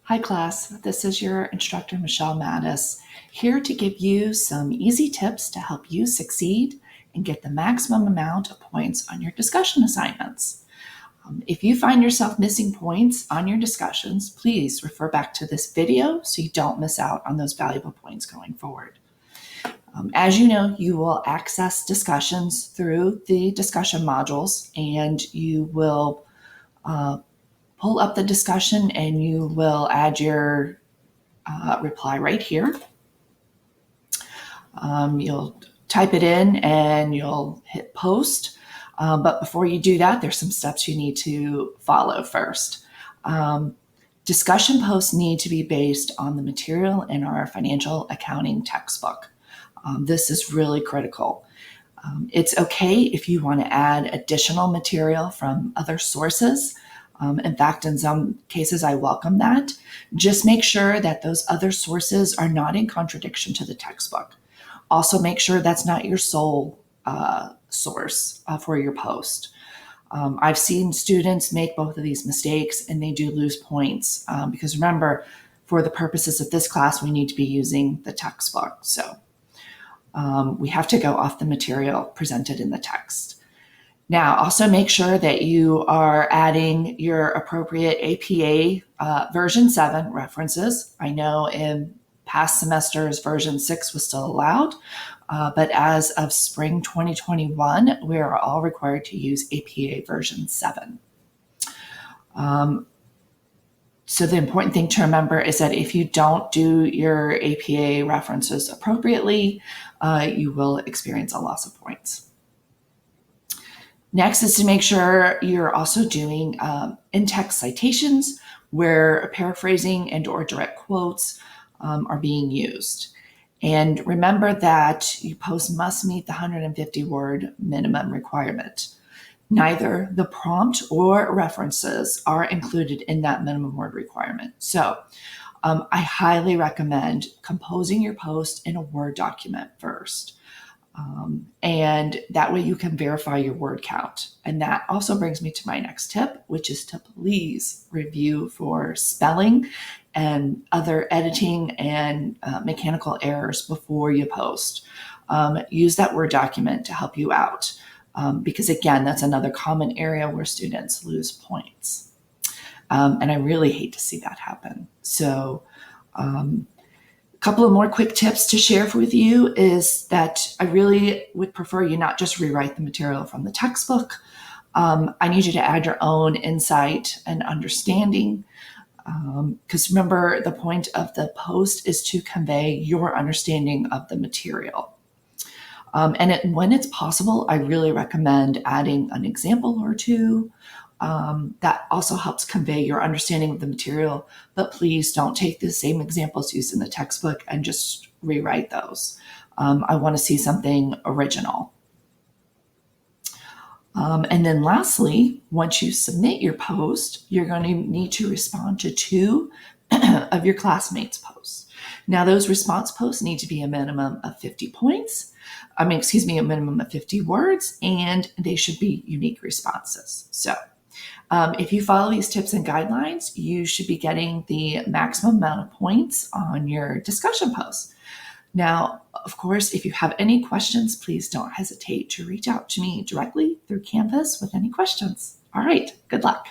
Hi class, this is your instructor Michelle Mattis, here to give you some easy tips to help you succeed and get the maximum amount of points on your discussion assignments. If you find yourself missing points on your discussions, please refer back to this video so you don't miss out on those valuable points going forward. As you know, you will access discussions through the discussion modules, and you will pull up the discussion and you will add your reply right here. You'll type it in and you'll hit post. But before you do that, there's some steps you need to follow first. Discussion posts need to be based on the material in our financial accounting textbook. This is really critical. It's okay if you want to add additional material from other sources. In fact, in some cases, I welcome that. Just make sure that those other sources are not in contradiction to the textbook. Also, make sure that's not your sole source for your post. I've seen students make both of these mistakes and they do lose points because remember, for the purposes of this class, we need to be using the textbook. So we have to go off the material presented in the text. Now, also make sure that you are adding your appropriate APA version 7 references. I know in past semesters, version 6 was still allowed, but as of spring 2021, we are all required to use APA version 7. So the important thing to remember is that if you don't do your APA references appropriately, you will experience a loss of points. Next is to make sure you're also doing in-text citations where paraphrasing and or direct quotes are being used. And remember that your post must meet the 150-word minimum requirement. Neither the prompt or references are included in that minimum word requirement. So I highly recommend composing your post in a Word document first. And that way you can verify your word count. And that also brings me to my next tip, which is to please review for spelling and other editing and mechanical errors before you post. Use that Word document to help you out. Because again, that's another common area where students lose points. And I really hate to see that happen. So, couple of more quick tips to share with you is that I really would prefer you not just rewrite the material from the textbook. I need you to add your own insight and understanding. Because remember, the point of the post is to convey your understanding of the material. When it's possible, I really recommend adding an example or two. That also helps convey your understanding of the material, but please don't take the same examples used in the textbook and just rewrite those. I want to see something original. And then lastly, once you submit your post, you're going to need to respond to 2 of your classmates' posts. Now, those response posts need to be a minimum of 50 points. A minimum of 50 words, and they should be unique responses. So if you follow these tips and guidelines, you should be getting the maximum amount of points on your discussion posts. Now, of course, if you have any questions, please don't hesitate to reach out to me directly through Canvas with any questions. All right, good luck.